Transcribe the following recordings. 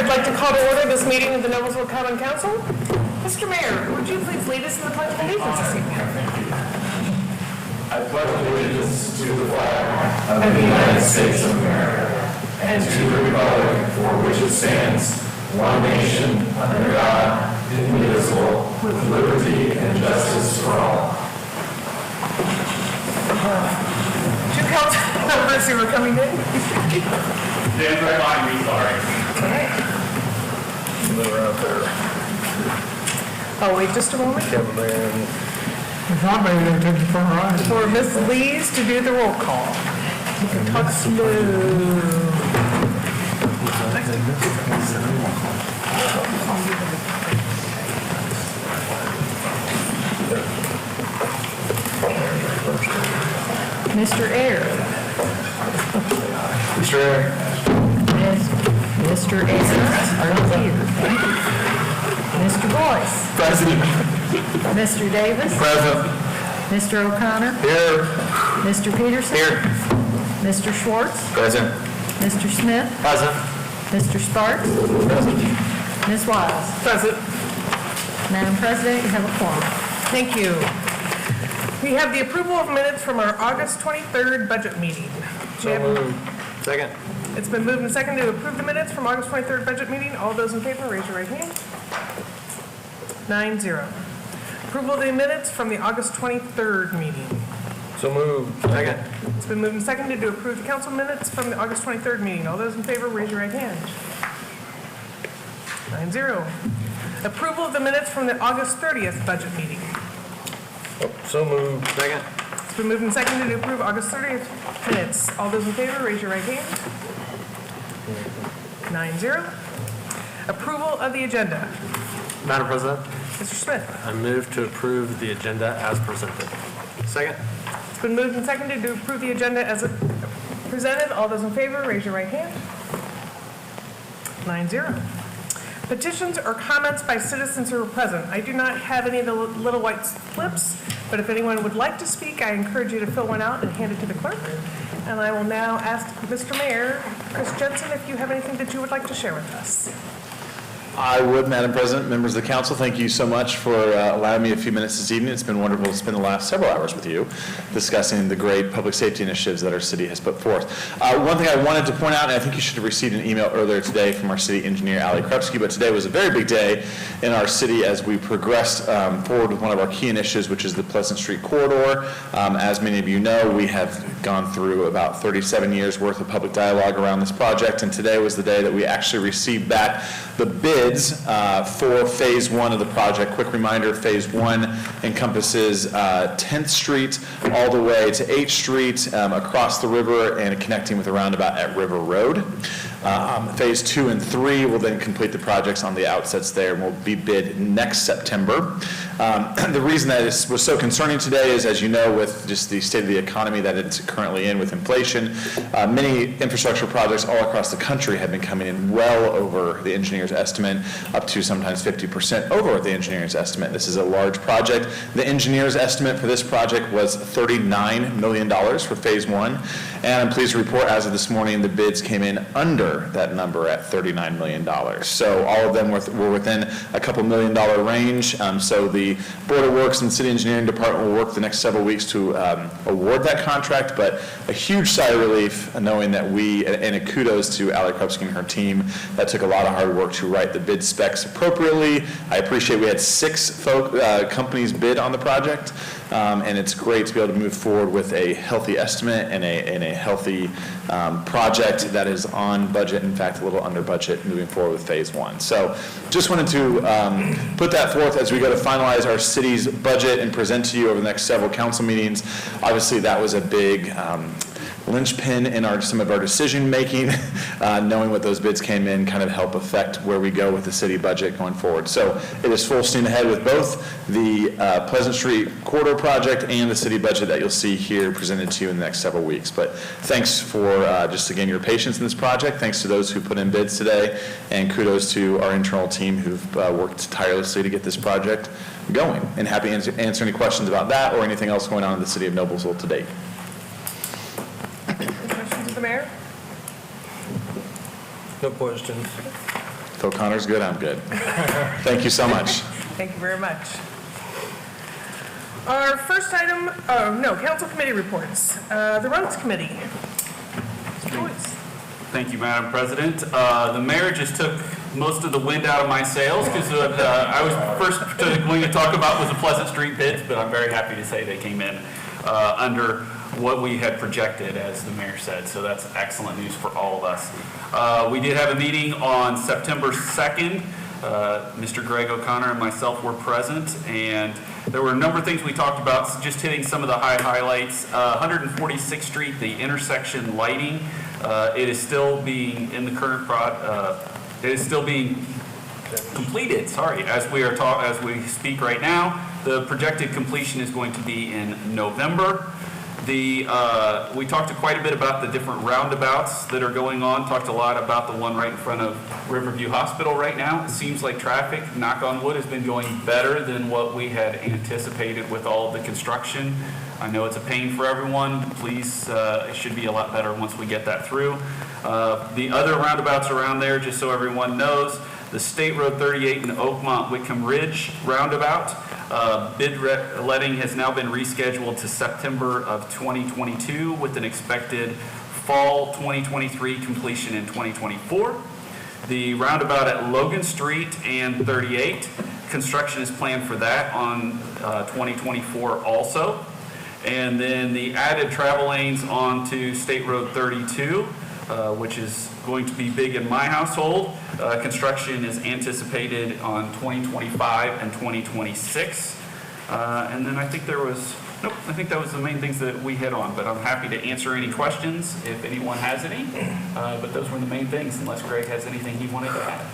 I'd like to call to order this meeting of the Noblesville Common Council. Mr. Mayor, would you please lead us in the Pledge of Allegiance this evening? I pledge allegiance to the flag of the United States of America and to the republic for which it stands, one nation, under God, indivisible, with liberty and justice for all. Two council members who are coming in. Stand right behind me, sorry. They're out there. Oh, wait just a moment. Kevin, not maybe they took you for a ride. For Miss Lees to do the roll call. You can talk slow. Mr. Air. Mr. Air. Mr. Air are here. Mr. Boyce. President. Mr. Davis. Present. Mr. O'Connor. Here. Mr. Peterson. Here. Mr. Schwartz. Present. Mr. Smith. Present. Mr. Sparks. Present. Ms. Wiles. Present. Madam President, you have a quorum. Thank you. We have the approval of minutes from our August 23rd budget meeting. So moved. Second. It's been moved and seconded to approve the minutes from August 23rd budget meeting. All those in favor, raise your right hand. 9-0. Approval of the minutes from the August 23rd meeting. So moved. Second. It's been moved and seconded to approve the council minutes from the August 23rd meeting. All those in favor, raise your right hand. 9-0. Approval of the minutes from the August 30th budget meeting. So moved. Second. It's been moved and seconded to approve August 30th minutes. All those in favor, raise your right hand. 9-0. Approval of the agenda. Madam President, Mr. Smith. I move to approve the agenda as presented. Second. It's been moved and seconded to approve the agenda as presented. All those in favor, raise your right hand. 9-0. Petitions or comments by citizens who are present. I do not have any of the little white slips, but if anyone would like to speak, I encourage you to fill one out and hand it to the clerk. And I will now ask Mr. Mayor, Chris Jensen, if you have anything that you would like to share with us. I would, Madam President, members of the council, thank you so much for allowing me a few minutes this evening. It's been wonderful to spend the last several hours with you discussing the great public safety initiatives that our city has put forth. One thing I wanted to point out, and I think you should have received an email earlier today from our city engineer, Ali Krupski, but today was a very big day in our city as we progressed forward with one of our key initiatives, which is the Pleasant Street Corridor. As many of you know, we have gone through about 37 years worth of public dialogue around this project, and today was the day that we actually received back the bids for phase one of the project. Quick reminder, phase one encompasses 10th Street all the way to 8th Street, across the river and connecting with a roundabout at River Road. Phase 2 and 3 will then complete the projects on the outsets there and will be bid next September. The reason that it was so concerning today is, as you know, with just the state of the economy that it's currently in with inflation, many infrastructure projects all across the country have been coming in well over the engineer's estimate, up to sometimes 50% over the engineer's estimate. This is a large project. The engineer's estimate for this project was $39 million for phase 1, and I'm pleased to report as of this morning the bids came in under that number at $39 million. So all of them were within a couple $1 million range. So the Board of Works and City Engineering Department will work the next several weeks to award that contract, but a huge sigh of relief knowing that and a kudos to Ali Krupski and her team that took a lot of hard work to write the bid specs appropriately. I appreciate we had 6 companies bid on the project, and it's great to be able to move forward with a healthy estimate and a healthy project that is on budget, in fact, a little under budget moving forward with phase 1. So just wanted to put that forth as we go to finalize our city's budget and present to you over the next several council meetings. Obviously, that was a big linchpin in some of our decision making, knowing what those bids came in kind of help affect where we go with the city budget going forward. So it is full steam ahead with both the Pleasant Street Corridor project and the city budget that you'll see here presented to you in the next several weeks. But thanks for just again your patience in this project. Thanks to those who put in bids today, and kudos to our internal team who've worked tirelessly to get this project going. And happy to answer any questions about that or anything else going on in the city of Noblesville to date. Questions of the mayor? No questions. If O'Connor's good, I'm good. Thank you so much. Thank you very much. Our first item, council committee reports. The roads committee. Mr. Boyce. Thank you, Madam President. The mayor just took most of the wind out of my sails because I was first going to talk about was the Pleasant Street bids, but I'm very happy to say they came in under what we had projected, as the mayor said. So that's excellent news for all of us. We did have a meeting on September 2nd. Mr. Greg O'Connor and myself were present, and there were a number of things we talked about, just hitting some of the highlights. 146th Street, the intersection lighting, it is still being in the current it is still being completed, as we speak right now. The projected completion is going to be in November. We talked quite a bit about the different roundabouts that are going on, talked a lot about the one right in front of Riverview Hospital right now. It seems like traffic, knock on wood, has been going better than what we had anticipated with all of the construction. I know it's a pain for everyone. Please, it should be a lot better once we get that through. The other roundabouts around there, just so everyone knows, the State Road 38 and Oakmont Whitcomb Ridge roundabout. Bid letting has now been rescheduled to September of 2022 with an expected fall 2023 completion in 2024. The roundabout at Logan Street and 38, construction is planned for that on 2024 also. And then the added travel lanes onto State Road 32, which is going to be big in my household. Construction is anticipated on 2025 and 2026. And then I think that was the main things that we hit on, but I'm happy to answer any questions if anyone has any. But those were the main things, unless Greg has anything he wanted to add.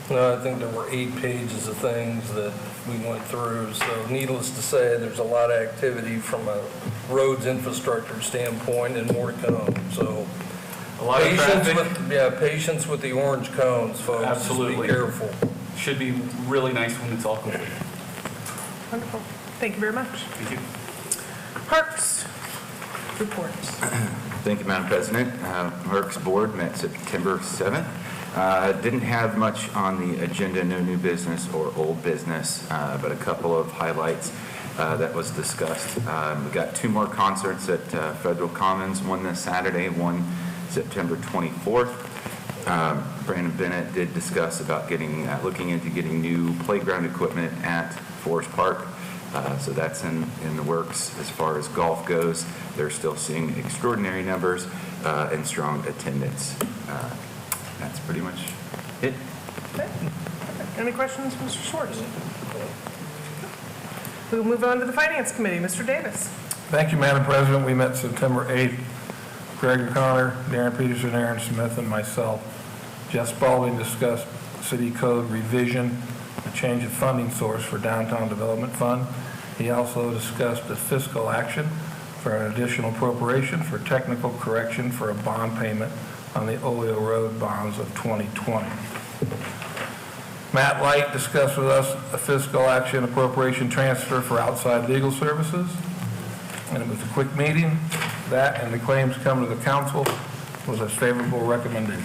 No, I think there were 8 pages of things that we went through, so needless to say, there's a lot of activity from a roads infrastructure standpoint and more to come, so. A lot of traffic. Patience with the orange cones, folks. Absolutely. Just be careful. Should be really nice when it's all complete. Wonderful. Thank you very much. Thank you. Parks reports. Thank you, Madam President. Merck's board met September 7th. Didn't have much on the agenda, no new business or old business, but a couple of highlights that was discussed. We got 2 more concerts at Federal Commons, one this Saturday, one September 24th. Brandon Bennett did discuss about looking into getting new playground equipment at Forest Park. So that's in the works. As far as golf goes, they're still seeing extraordinary numbers and strong attendance. That's pretty much it. Okay. Any questions, Mr. Schwartz? We'll move on to the Finance Committee. Mr. Davis. Thank you, Madam President. We met September 8th. Greg O'Connor, Darren Peterson, Aaron Smith, and myself. Jess Spalding discussed city code revision, a change of funding source for Downtown Development Fund. He also discussed the fiscal action for an additional appropriation for technical correction for a bond payment on the Oleo Road bonds of 2020. Matt Light discussed with us a fiscal action appropriation transfer for outside legal services. And it was a quick meeting. That and the claims come to the council was a favorable recommendation.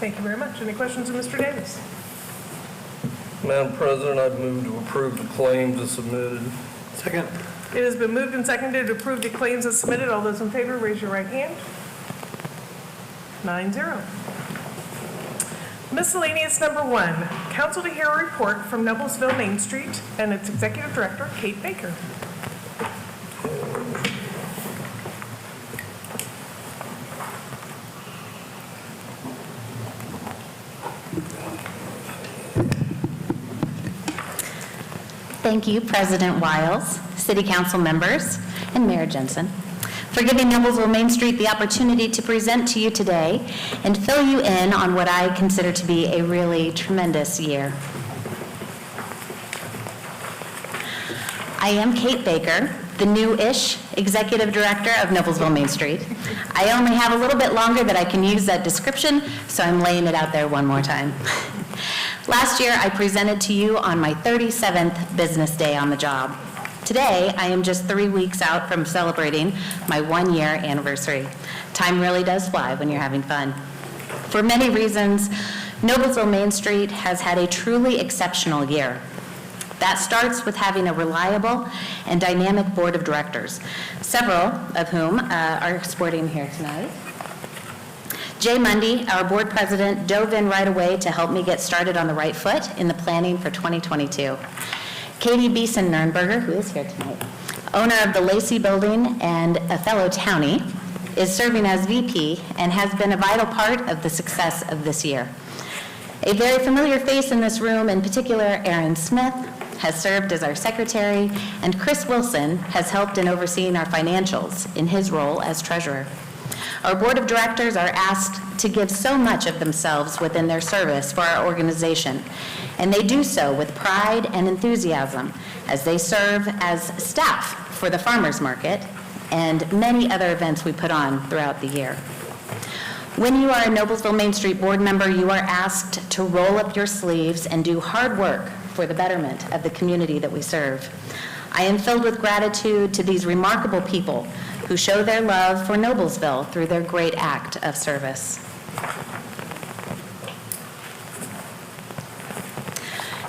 Thank you very much. Any questions of Mr. Davis? Madam President, I'd move to approve the claims as submitted. Second. It has been moved and seconded to approve the claims as submitted. All those in favor, raise your right hand. 9-0. Miscellaneous number 1, council to hear a report from Noblesville Main Street and its executive director, Kate Baker. Thank you, President Wiles, City Council members, and Mayor Jensen, for giving Noblesville Main Street the opportunity to present to you today and fill you in on what I consider to be a really tremendous year. I am Kate Baker, the new-ish Executive Director of Noblesville Main Street. I only have a little bit longer that I can use that description, so I'm laying it out there one more time. Last year, I presented to you on my 37th business day on the job. Today, I am just 3 weeks out from celebrating my 1-year anniversary. Time really does fly when you're having fun. For many reasons, Noblesville Main Street has had a truly exceptional year. That starts with having a reliable and dynamic board of directors, several of whom are sporting here tonight. Jay Mundy, our board president, dove in right away to help me get started on the right foot in the planning for 2022. Katie Beeson-Nernberger, who is here tonight, owner of the Lacey Building and a fellow townie, is serving as VP and has been a vital part of the success of this year. A very familiar face in this room, in particular, Aaron Smith, has served as our secretary, and Chris Wilson has helped in overseeing our financials in his role as treasurer. Our board of directors are asked to give so much of themselves within their service for our organization, and they do so with pride and enthusiasm as they serve as staff for the farmers market and many other events we put on throughout the year. When you are a Noblesville Main Street board member, you are asked to roll up your sleeves and do hard work for the betterment of the community that we serve. I am filled with gratitude to these remarkable people who show their love for Noblesville through their great act of service.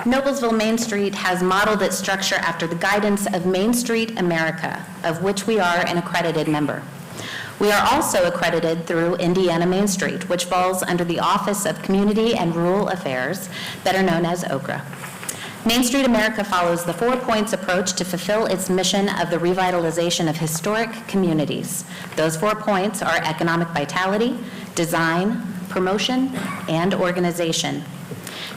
Noblesville Main Street has modeled its structure after the guidance of Main Street America, of which we are an accredited member. We are also accredited through Indiana Main Street, which falls under the Office of Community and Rural Affairs, better known as OCRA. Main Street America follows the 4 points approach to fulfill its mission of the revitalization of historic communities. Those 4 points are economic vitality, design, promotion, and organization.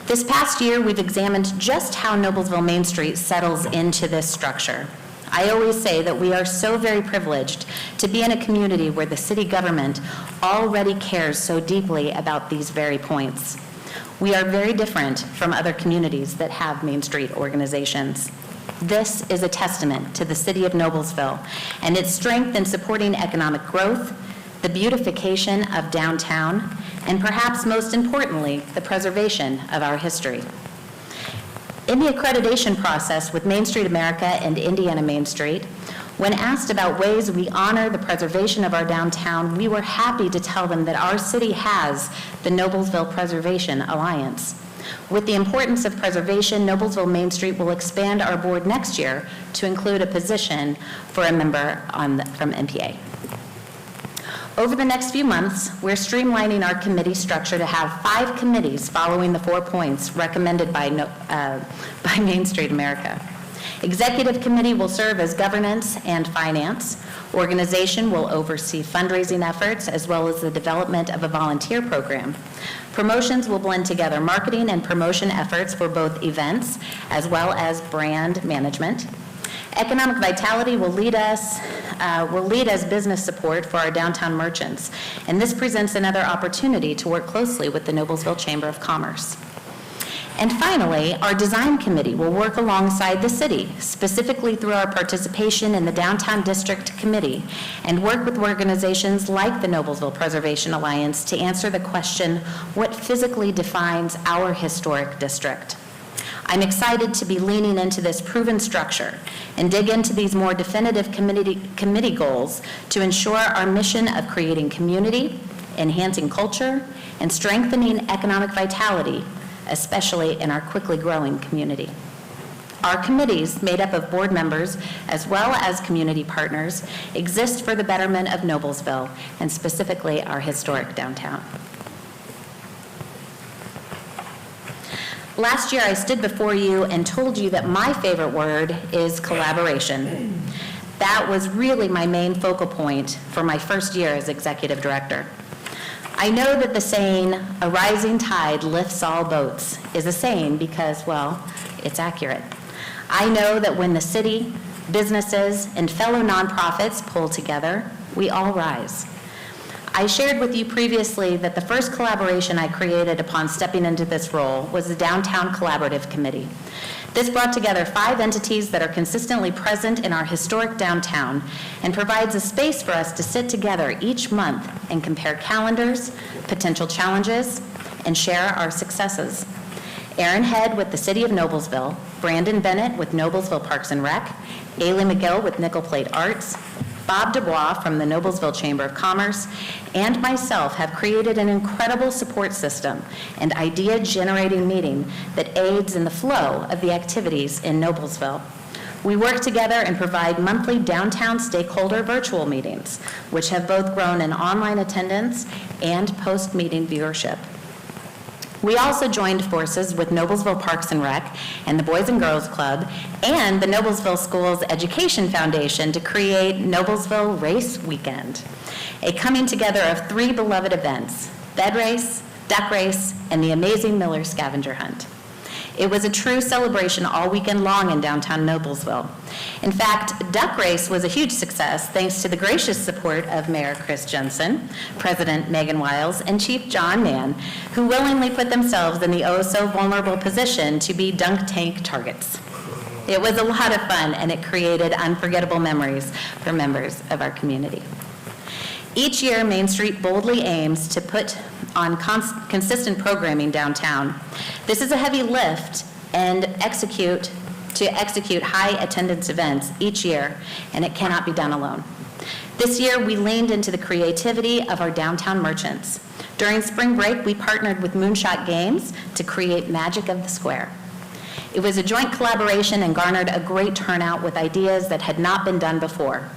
This past year, we've examined just how Noblesville Main Street settles into this structure. I always say that we are so very privileged to be in a community where the city government already cares so deeply about these very points. We are very different from other communities that have Main Street organizations. This is a testament to the city of Noblesville and its strength in supporting economic growth, the beautification of downtown, and perhaps most importantly, the preservation of our history. In the accreditation process with Main Street America and Indiana Main Street, when asked about ways we honor the preservation of our downtown, we were happy to tell them that our city has the Noblesville Preservation Alliance. With the importance of preservation, Noblesville Main Street will expand our board next year to include a position for a member from MPA. Over the next few months, we're streamlining our committee structure to have 5 committees following the 4 points recommended by Main Street America. Executive Committee will serve as governance and finance. Organization will oversee fundraising efforts as well as the development of a volunteer program. Promotions will blend together marketing and promotion efforts for both events as well as brand management. Economic Vitality will lead as business support for our downtown merchants, and this presents another opportunity to work closely with the Noblesville Chamber of Commerce. And finally, our Design Committee will work alongside the city, specifically through our participation in the Downtown District Committee, and work with organizations like the Noblesville Preservation Alliance to answer the question, what physically defines our historic district? I'm excited to be leaning into this proven structure and dig into these more definitive committee goals to ensure our mission of creating community, enhancing culture, and strengthening economic vitality, especially in our quickly growing community. Our committees, made up of board members as well as community partners, exist for the betterment of Noblesville and specifically our historic downtown. Last year, I stood before you and told you that my favorite word is collaboration. That was really my main focal point for my first year as executive director. I know that the saying, a rising tide lifts all boats, is a saying because, well, it's accurate. I know that when the city, businesses, and fellow nonprofits pull together, we all rise. I shared with you previously that the first collaboration I created upon stepping into this role was the Downtown Collaborative Committee. This brought together 5 entities that are consistently present in our historic downtown and provides a space for us to sit together each month and compare calendars, potential challenges, and share our successes. Aaron Head with the City of Noblesville, Brandon Bennett with Noblesville Parks and Rec, Ailey McGill with Nickel Plate Arts, Bob Dubois from the Noblesville Chamber of Commerce, and myself have created an incredible support system and idea-generating meeting that aids in the flow of the activities in Noblesville. We work together and provide monthly downtown stakeholder virtual meetings, which have both grown in online attendance and post-meeting viewership. We also joined forces with Noblesville Parks and Rec and the Boys and Girls Club and the Noblesville Schools Education Foundation to create Noblesville Race Weekend, a coming together of 3 beloved events: bed race, duck race, and the amazing Miller Scavenger Hunt. It was a true celebration all weekend long in downtown Noblesville. In fact, Duck Race was a huge success thanks to the gracious support of Mayor Chris Jensen, President Megan Wiles, and Chief John Mann, who willingly put themselves in the oh-so-vulnerable position to be dunk tank targets. It was a lot of fun, and it created unforgettable memories for members of our community. Each year, Main Street boldly aims to put on consistent programming downtown. This is a heavy lift and execute high attendance events each year, and it cannot be done alone. This year, we leaned into the creativity of our downtown merchants. During spring break, we partnered with Moonshot Games to create Magic of the Square. It was a joint collaboration and garnered a great turnout with ideas that had not been done before.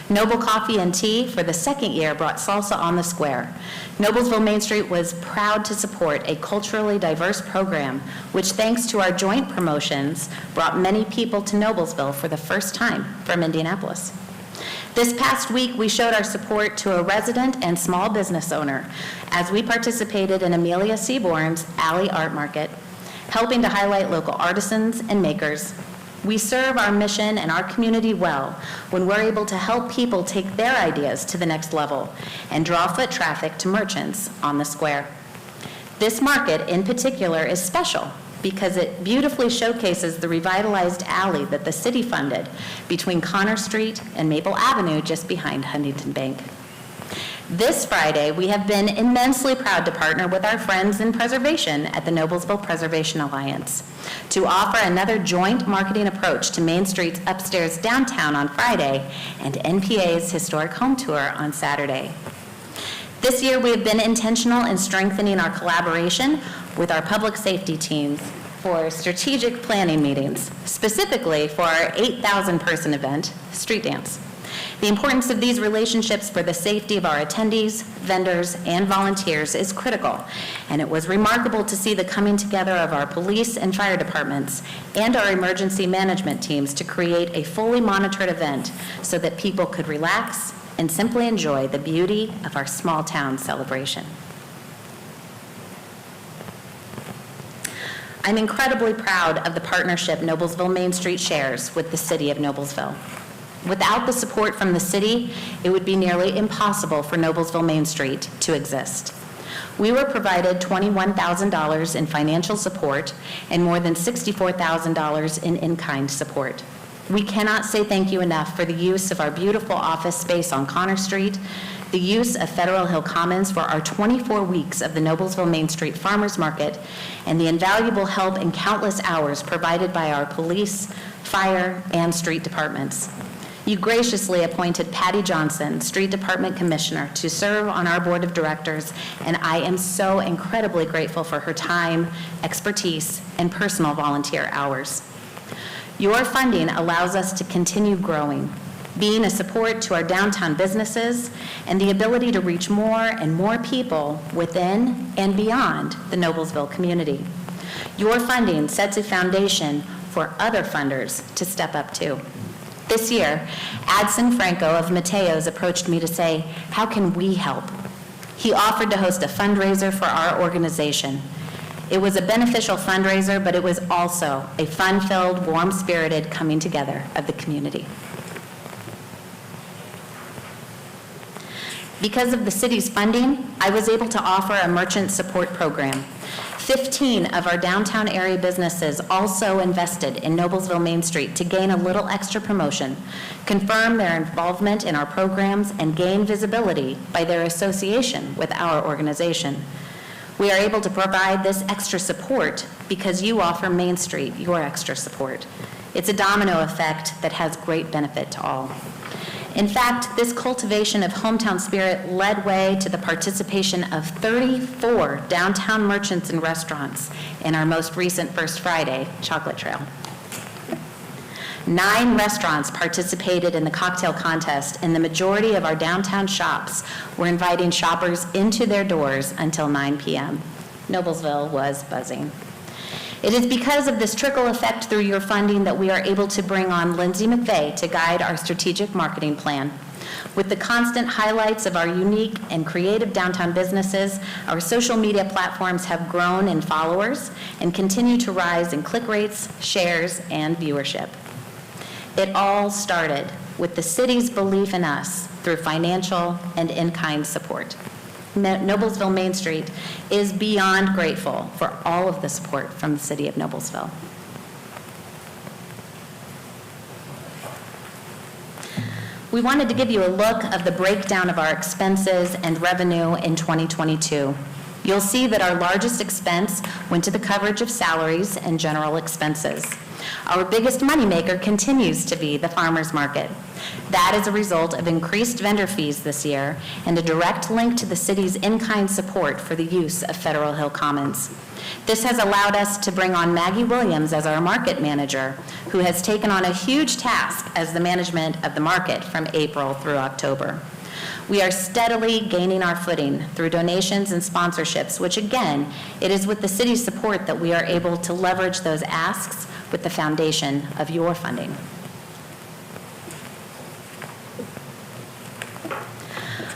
Noble Coffee and Tea, for the second year, brought salsa on the square. Noblesville Main Street was proud to support a culturally diverse program, which, thanks to our joint promotions, brought many people to Noblesville for the first time from Indianapolis. This past week, we showed our support to a resident and small business owner as we participated in Amelia Seaborn's Alley Art Market, helping to highlight local artisans and makers. We serve our mission and our community well when we're able to help people take their ideas to the next level and draw foot traffic to merchants on the square. This market in particular is special because it beautifully showcases the revitalized alley that the city funded between Connor Street and Maple Avenue just behind Huntington Bank. This Friday, we have been immensely proud to partner with our friends in preservation at the Noblesville Preservation Alliance to offer another joint marketing approach to Main Street's upstairs downtown on Friday and NPA's historic home tour on Saturday. This year, we have been intentional in strengthening our collaboration with our public safety teams for strategic planning meetings, specifically for our 8,000-person event, Street Dance. The importance of these relationships for the safety of our attendees, vendors, and volunteers is critical, and it was remarkable to see the coming together of our police and fire departments and our emergency management teams to create a fully monitored event so that people could relax and simply enjoy the beauty of our small town celebration. I'm incredibly proud of the partnership Noblesville Main Street shares with the City of Noblesville. Without the support from the city, it would be nearly impossible for Noblesville Main Street to exist. We were provided $21,000 in financial support and more than $64,000 in in-kind support. We cannot say thank you enough for the use of our beautiful office space on Connor Street, the use of Federal Hill Commons for our 24 weeks of the Noblesville Main Street Farmers Market, and the invaluable help and countless hours provided by our police, fire, and street departments. You graciously appointed Patty Johnson, Street Department Commissioner, to serve on our board of directors, and I am so incredibly grateful for her time, expertise, and personal volunteer hours. Your funding allows us to continue growing, being a support to our downtown businesses, and the ability to reach more and more people within and beyond the Noblesville community. Your funding sets a foundation for other funders to step up to. This year, Adson Franco of Mateo's approached me to say, how can we help? He offered to host a fundraiser for our organization. It was a beneficial fundraiser, but it was also a fun-filled, warm-spirited coming together of the community. Because of the city's funding, I was able to offer a merchant support program. 15 of our downtown area businesses also invested in Noblesville Main Street to gain a little extra promotion, confirm their involvement in our programs, and gain visibility by their association with our organization. We are able to provide this extra support because you offer Main Street your extra support. It's a domino effect that has great benefit to all. In fact, this cultivation of hometown spirit led way to the participation of 34 downtown merchants and restaurants in our most recent First Friday Chocolate Trail. 9 restaurants participated in the cocktail contest, and the majority of our downtown shops were inviting shoppers into their doors until 9 p.m. Noblesville was buzzing. It is because of this trickle effect through your funding that we are able to bring on Lindsay McVeigh to guide our strategic marketing plan. With the constant highlights of our unique and creative downtown businesses, our social media platforms have grown in followers and continue to rise in click rates, shares, and viewership. It all started with the city's belief in us through financial and in-kind support. Noblesville Main Street is beyond grateful for all of the support from the city of Noblesville. We wanted to give you a look of the breakdown of our expenses and revenue in 2022. You'll see that our largest expense went to the coverage of salaries and general expenses. Our biggest moneymaker continues to be the farmers market. That is a result of increased vendor fees this year and a direct link to the city's in-kind support for the use of Federal Hill Commons. This has allowed us to bring on Maggie Williams as our market manager, who has taken on a huge task as the management of the market from April through October. We are steadily gaining our footing through donations and sponsorships, which again, it is with the city's support that we are able to leverage those asks with the foundation of your funding.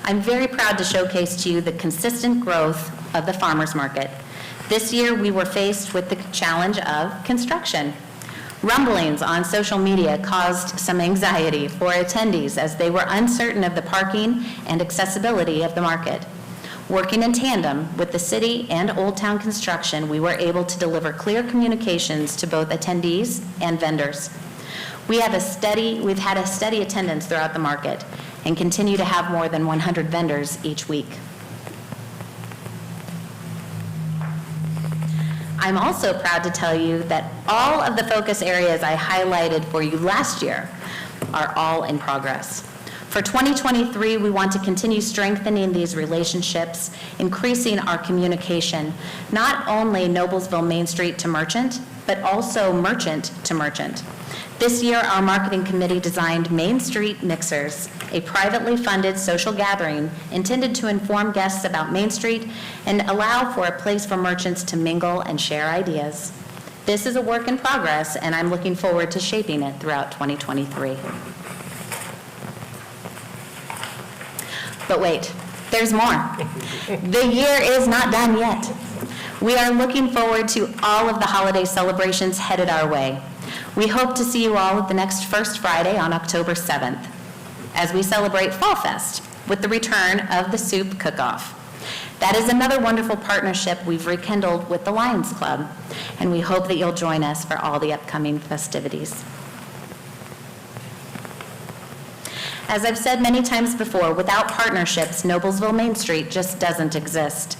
I'm very proud to showcase to you the consistent growth of the farmers market. This year, we were faced with the challenge of construction. Rumblings on social media caused some anxiety for attendees as they were uncertain of the parking and accessibility of the market. Working in tandem with the city and Old Town Construction, we were able to deliver clear communications to both attendees and vendors. We've had a steady attendance throughout the market and continue to have more than 100 vendors each week. I'm also proud to tell you that all of the focus areas I highlighted for you last year are all in progress. For 2023, we want to continue strengthening these relationships, increasing our communication, not only Noblesville Main Street to merchant, but also merchant to merchant. This year, our marketing committee designed Main Street Mixers, a privately funded social gathering intended to inform guests about Main Street and allow for a place for merchants to mingle and share ideas. This is a work in progress, and I'm looking forward to shaping it throughout 2023. But wait, there's more. The year is not done yet. We are looking forward to all of the holiday celebrations headed our way. We hope to see you all at the next First Friday on October 7th as we celebrate Fall Fest with the return of the Soup Cook-Off. That is another wonderful partnership we've rekindled with the Lions Club, and we hope that you'll join us for all the upcoming festivities. As I've said many times before, without partnerships, Noblesville Main Street just doesn't exist.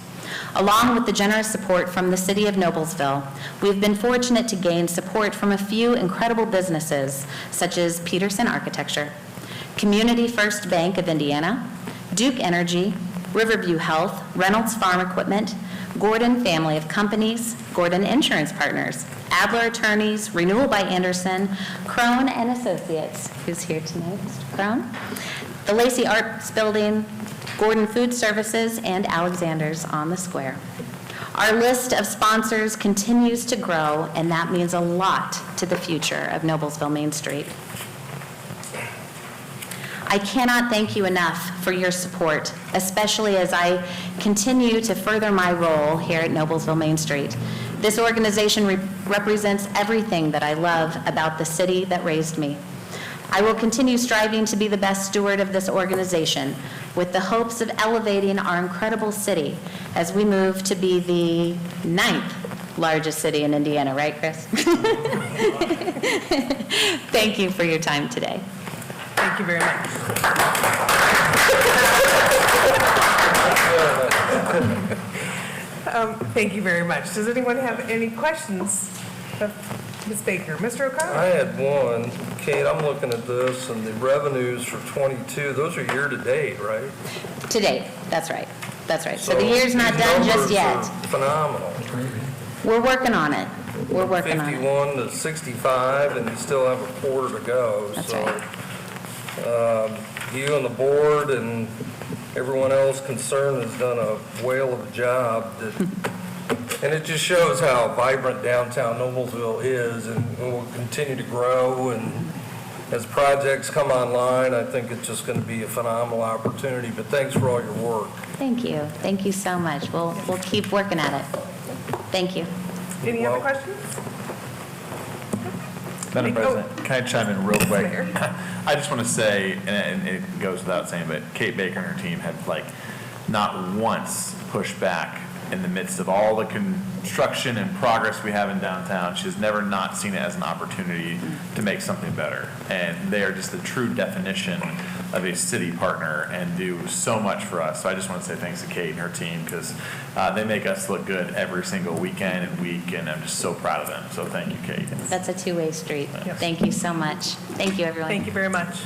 Along with the generous support from the City of Noblesville, we've been fortunate to gain support from a few incredible businesses, such as Peterson Architecture, Community First Bank of Indiana, Duke Energy, Riverview Health, Reynolds Farm Equipment, Gordon Family of Companies, Gordon Insurance Partners, Adler Attorneys, Renewal by Anderson, Crone and Associates, who's here tonight, Mr. Crone, the Lacey Arts Building, Gordon Food Services, and Alexander's on the Square. Our list of sponsors continues to grow, and that means a lot to the future of Noblesville Main Street. I cannot thank you enough for your support, especially as I continue to further my role here at Noblesville Main Street. This organization represents everything that I love about the city that raised me. I will continue striving to be the best steward of this organization with the hopes of elevating our incredible city as we move to be the 9th largest city in Indiana, right, Chris? Thank you for your time today. Thank you very much. Thank you very much. Does anyone have any questions? Ms. Baker. Mr. O'Connor? I had one. Kate, I'm looking at this, and the revenues for '22, those are year-to-date, right? To date, that's right. That's right. So the year's not these done just numbers yet. are phenomenal. We're working on it. We're working on it. 51 to 65, and you still have a quarter to go. That's So, right. you and the board and everyone else concerned has done a whale of a job. And it just shows how vibrant downtown Noblesville is, and will continue to grow. And as projects come online, I think it's just going to be a phenomenal opportunity. But thanks for all your work. Thank you. Thank you so much. We'll keep working at it. Thank you. Any other Well- questions? Madam Oh. President, can I chime in real quick? Mayor. I just want to say, and it goes without saying, but Kate Baker and her team have not once pushed back in the midst of all the construction and progress we have in downtown. She's never not seen it as an opportunity to make something better. And they are just the true definition of a city partner and do so much for us. So I just want to say thanks to Kate and her team, because they make us look good every single weekend and week, and I'm just so proud of them. So thank you, Kate. That's a two-way street. Yes. Thank you so much. Thank you, everyone. Thank you very much.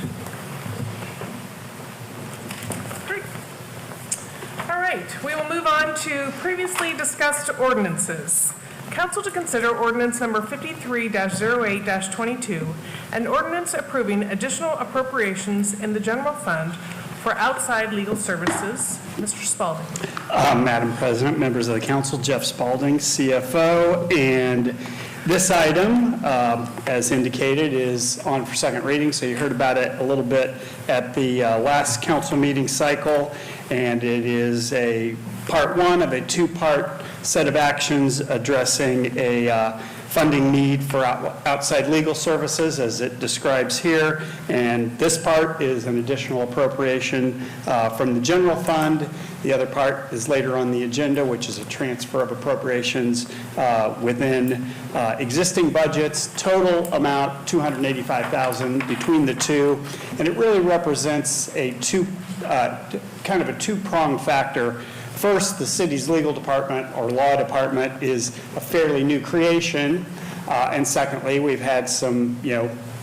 Great. All right, we will move on to previously discussed ordinances. Council to consider ordinance number 53-08-22, an ordinance approving additional appropriations in the general fund for outside legal services. Mr. Spalding. Madam President, members of the council, Jeff Spalding, CFO, and this item, as indicated, is on for second reading, so you heard about it a little bit at the last council meeting cycle, and it is a part one of a two-part set of actions addressing a funding need for outside legal services, as it describes here. And this part is an additional appropriation from the general fund. The other part is later on the agenda, which is a transfer of appropriations within existing budgets. Total amount, $285,000 between the two. And it really represents a kind of a two-pronged factor. First, the city's legal department or law department is a fairly new creation. And secondly, we've had some,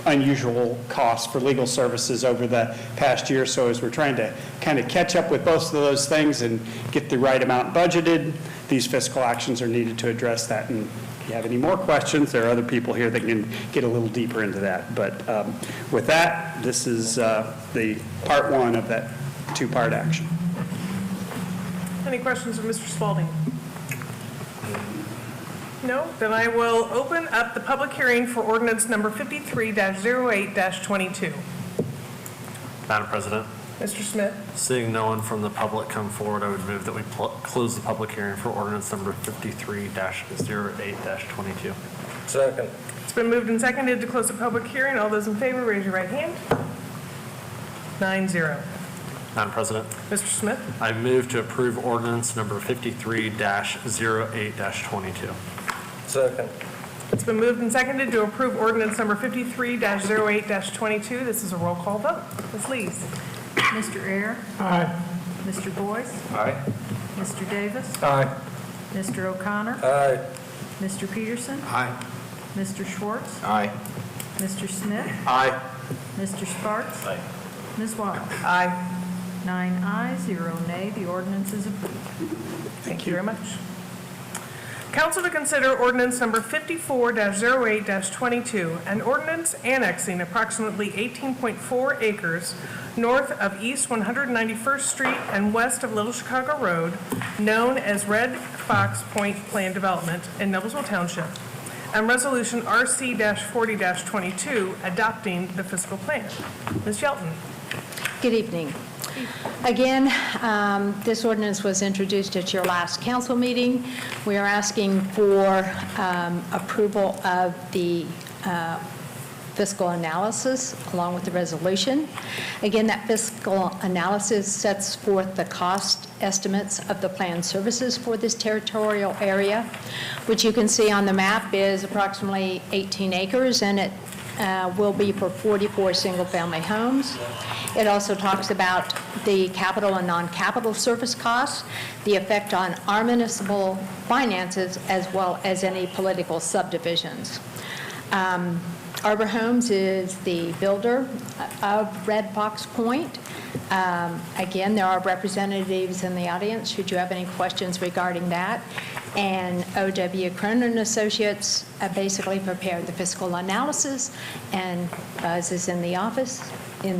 unusual costs for legal services over the past year. So as we're trying to kind of catch up with both of those things and get the right amount budgeted, these fiscal actions are needed to address that. And if you have any more questions, there are other people here that can get a little deeper into that. But with that, this is the part one of that two-part action. Any questions of Mr. Spalding? No? Then I will open up the public hearing for ordinance number 53-08-22. Madam President, Mr. Smith? seeing no one from the public come forward, I would move that we close the public hearing for ordinance number 53-08-22. Second. It's been moved and seconded to close the public hearing. All those in favor, raise your right hand. 9-0. Madam President, Mr. Smith? I move to approve ordinance number 53-08-22. Second. It's been moved and seconded to approve ordinance number 53-08-22. This is a roll call vote. Ms. Lees? Mr. Ayer? Aye. Mr. Boyce? Aye. Mr. Davis? Aye. Mr. O'Connor? Aye. Mr. Peterson? Aye. Mr. Schwartz? Aye. Mr. Smith? Aye. Mr. Sparks? Aye. Ms. Wild? Aye. 9 ayes, 0 nay. The ordinance is approved. Thank you very much. Council to consider ordinance number 54-08-22, an ordinance annexing approximately 18.4 acres north of East 191st Street and west of Little Chicago Road, known as Red Fox Point Plan Development in Noblesville Township, and Resolution RC-40-22 adopting the fiscal plan. Ms. Shelton? Good evening. Again, this ordinance was introduced at your last council meeting. We are asking for approval of the fiscal analysis along with the resolution. Again, that fiscal analysis sets forth the cost estimates of the planned services for this territorial area, which you can see on the map is approximately 18 acres, and it will be for 44 single-family homes. It also talks about the capital and non-capital service costs, the effect on our municipal finances, as well as any political subdivisions. Arbor Homes is the builder of Red Fox Point. Again, there are representatives in the audience, should you have any questions regarding that. And O.W. Cronin Associates basically prepared the fiscal analysis, and Buzz is in the audience. He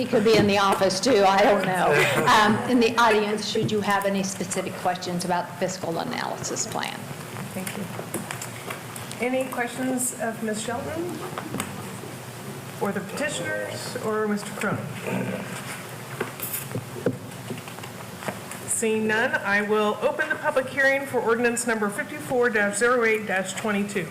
could be in the office too, I don't know. In the audience, should you have any specific questions about the fiscal analysis plan. Thank you. Any questions of Ms. Shelton? Or the petitioners, or Mr. Cronin? Seeing none, I will open the public hearing for ordinance number 54-08-22.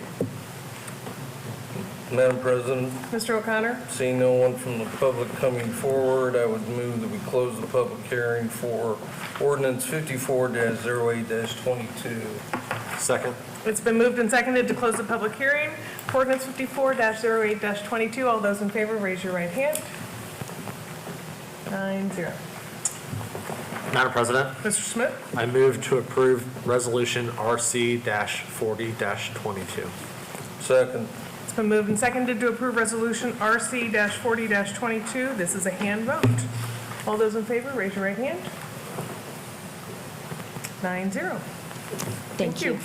Madam President, Mr. O'Connor? seeing no one from the public coming forward, I would move that we close the public hearing for ordinance 54-08-22. Second. It's been moved and seconded to close the public hearing for ordinance 54-08-22. All those in favor, raise your right hand. 9-0. Madam President, Mr. Smith? I move to approve Resolution RC-40-22. Second. It's been moved and seconded to approve resolution RC-40-22. This is a hand vote. All those in favor, raise your right hand. 9-0. Thank you.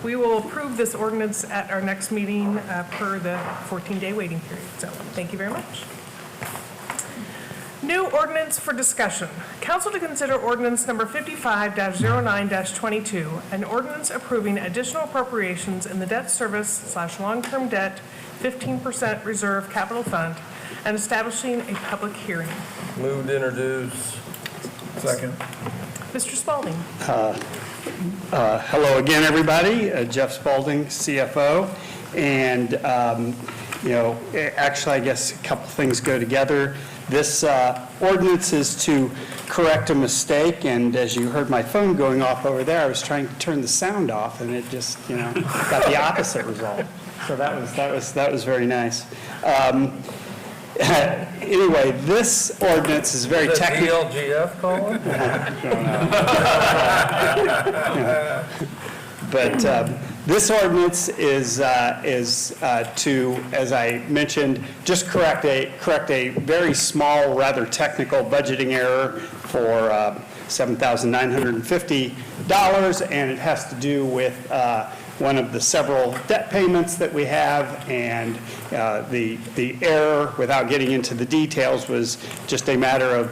We will approve this ordinance at our next meeting per the 14-day waiting period. So thank you very much. New ordinance for discussion. Council to consider ordinance number 55-09-22, an ordinance approving additional appropriations in the debt service/long-term debt 15% reserve capital fund and establishing a public hearing. Move to introduce. Second. Mr. Spalding. Hello again, everybody. Jeff Spalding, CFO. And, actually, I guess a couple things go together. This ordinance is to correct a mistake, and as you heard my phone going off over there, I was trying to turn the sound off, and it just, got the opposite result. So that was very nice. Anyway, this ordinance is very technical. DLGF calling? But this ordinance is to, as I mentioned, just correct a very small, rather technical budgeting error for $7,950, and it has to do with one of the several debt payments that we have, and the error, without getting into the details, was just a matter of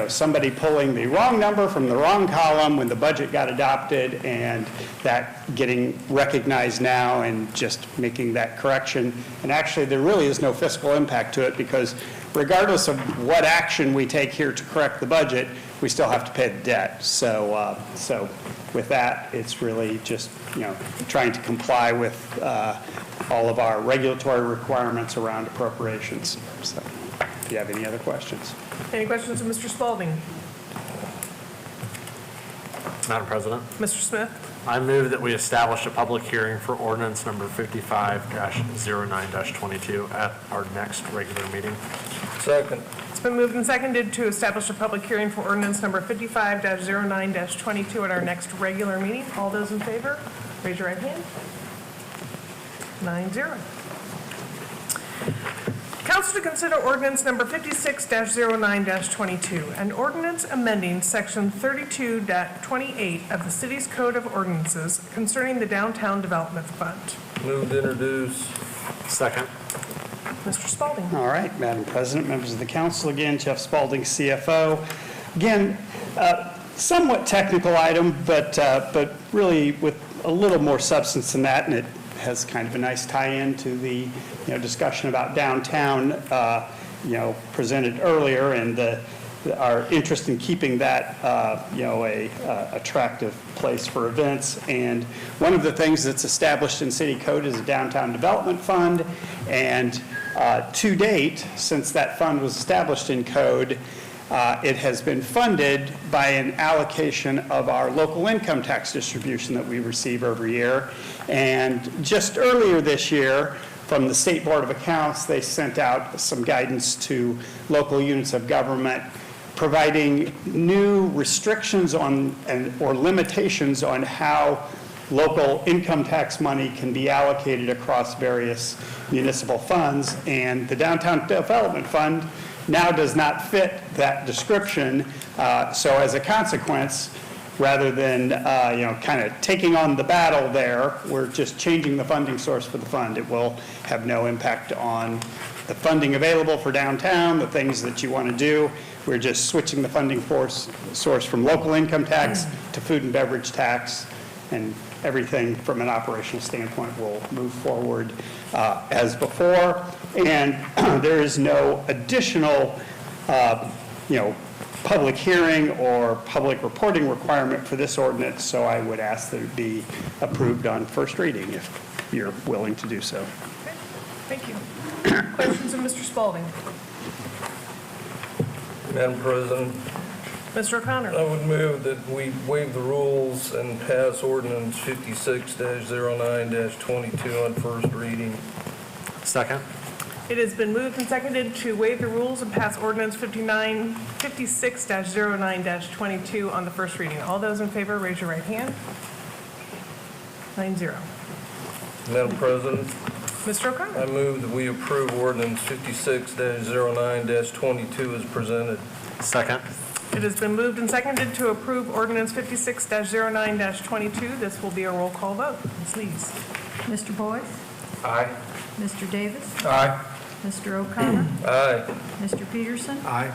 somebody pulling the wrong number from the wrong column when the budget got adopted, and that getting recognized now and just making that correction. And actually, there really is no fiscal impact to it, because regardless of what action we take here to correct the budget, we still have to pay the debt. So with that, it's really just trying to comply with all of our regulatory requirements around appropriations. So if you have any other questions. Any questions of Mr. Spalding? Madam President, Mr. Smith? I move that we establish a public hearing for ordinance number 55-09-22 at our next regular meeting. Second. It's been moved and seconded to establish a public hearing for ordinance number 55-09-22 at our next regular meeting. All those in favor, raise your right hand. 9-0. Council to consider ordinance number 56-09-22, an ordinance amending section 32.28 of the city's Code of Ordinances concerning the Downtown Development Fund. Move to introduce. Second. Mr. Spalding. All right, Madam President, members of the council, again, Jeff Spalding, CFO. Again, somewhat technical item, but really with a little more substance than that, and it has kind of a nice tie-in to the discussion about downtown presented earlier, and our interest in keeping that a attractive place for events. And one of the things that's established in city code is a downtown development fund, and to date, since that fund was established in code, it has been funded by an allocation of our local income tax distribution that we receive every year. And just earlier this year, from the State Board of Accounts, they sent out some guidance to local units of government, providing new restrictions on or limitations on how local income tax money can be allocated across various municipal funds, and the Downtown Development Fund now does not fit that description. So as a consequence, rather than, kind of taking on the battle there, we're just changing the funding source for the fund. It will have no impact on the funding available for downtown, the things that you want to do. We're just switching the funding source from local income tax to food and beverage tax, and everything from an operational standpoint will move forward as before. And there is no additional, public hearing or public reporting requirement for this ordinance, so I would ask that it be approved on first reading if you're willing to do so. Okay, thank you. Questions of Mr. Spalding? Madam President, Mr. O'Connor? I would move that we waive the rules and pass ordinance 56-09-22 on first reading. Second. It has been moved and seconded to waive the rules and pass ordinance 56-09-22 on the first reading. All those in favor, raise your right hand. 9-0. Madam President, Mr. O'Connor? I move that we approve ordinance 56-09-22 as presented. Second. It has been moved and seconded to approve ordinance 56-09-22. This will be a roll call vote. Ms. Lees? Mr. Boyce? Aye. Mr. Davis? Aye. Mr. O'Connor? Aye. Mr. Peterson? Aye.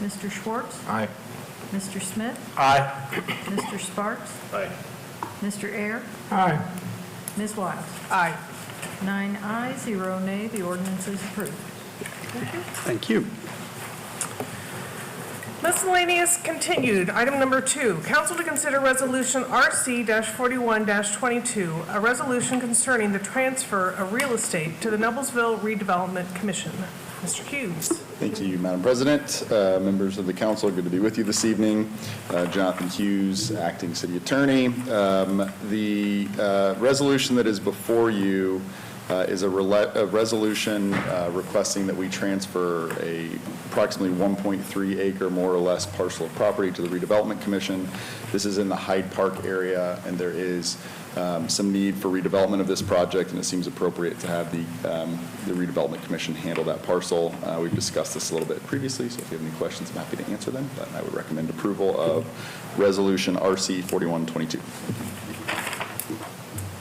Mr. Schwartz? Aye. Mr. Smith? Aye. Mr. Sparks? Aye. Mr. Ayer? Aye. Ms. Wiles? Aye. 9 ayes, 0 nay, the ordinance is approved. Thank you. Miscellaneous continued. Item number 2, council to consider resolution RC-41-22, a resolution concerning the transfer of real estate to the Noblesville Redevelopment Commission. Mr. Hughes. Thank you, Madam President. Members of the council, good to be with you this evening. Jonathan Hughes, Acting City Attorney. The resolution that is before you is a resolution requesting that we transfer a approximately 1.3 acre, more or less, parcel of property to the Redevelopment Commission. This is in the Hyde Park area, and there is some need for redevelopment of this project, and it seems appropriate to have the Redevelopment Commission handle that parcel. We've discussed this a little bit previously, so if you have any questions, I'm happy to answer them, but I would recommend approval of Resolution RC 4122.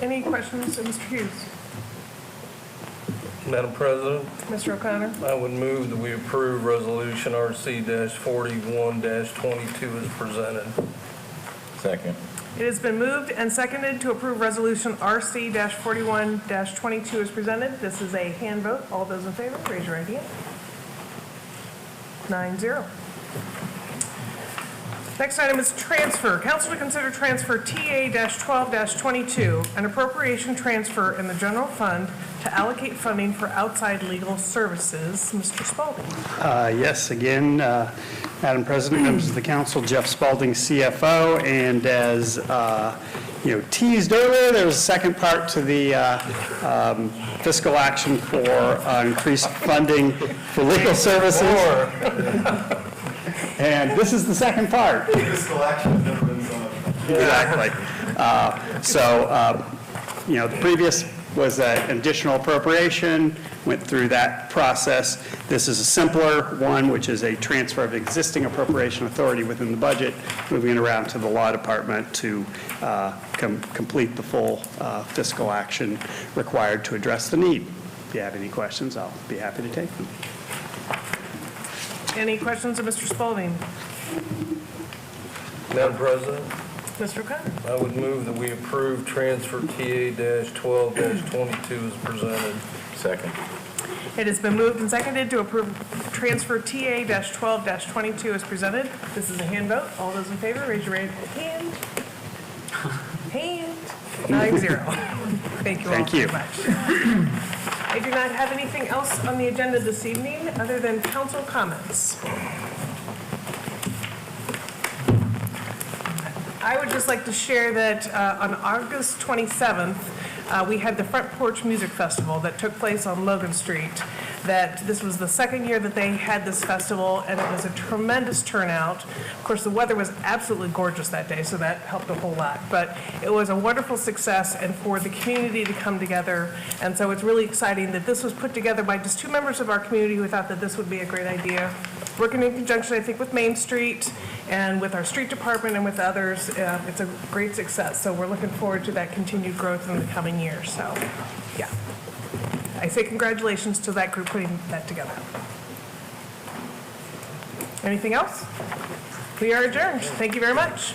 Any questions of Mr. Hughes? Madam President, Mr. O'Connor? I would move that we approve resolution RC-41-22 as presented. Second. It has been moved and seconded to approve resolution RC-41-22 as presented. This is a hand vote. All those in favor, raise your right hand. 9-0. Next item is transfer. Council to consider transfer TA-12-22, an appropriation transfer in the general fund to allocate funding for outside legal services. Mr. Spalding. Yes, again, Madam President, members of the council, Jeff Spalding, CFO, and as teased earlier, there was a second part to the fiscal action for increased funding for legal services. And this is the second part. Fiscal action has never been so much. Exactly. The previous was an additional appropriation, went through that process. This is a simpler one, which is a transfer of existing appropriation authority within the budget, moving it around to the law department to complete the full fiscal action required to address the need. If you have any questions, I'll be happy to take them. Any questions of Mr. Spalding? Madam President, Mr. O'Connor? I would move that we approve transfer TA-12-22 as presented. Second. It has been moved and seconded to approve transfer TA-12-22 as presented. This is a hand vote. All those in favor, raise your right hand. 9-0. Thank you all very much. I do not have anything else on the agenda this evening other than council comments. I would just like to share that on August 27th, we had the Front Porch Music Festival that took place on Logan Street. that this was the second year that they had this festival, and it was a tremendous turnout. Of course, the weather was absolutely gorgeous that day, so that helped a whole lot. But it was a wonderful success, and for the community to come together. And so it's really exciting that this was put together by just 2 members of our community who thought that this would be a great idea. Working in conjunction, I think, with Main Street and with our street department and with others, it's a great success. So we're looking forward to that continued growth in the coming years. So, yeah. I say congratulations to that group putting that together. Anything else? We are adjourned. Thank you very much.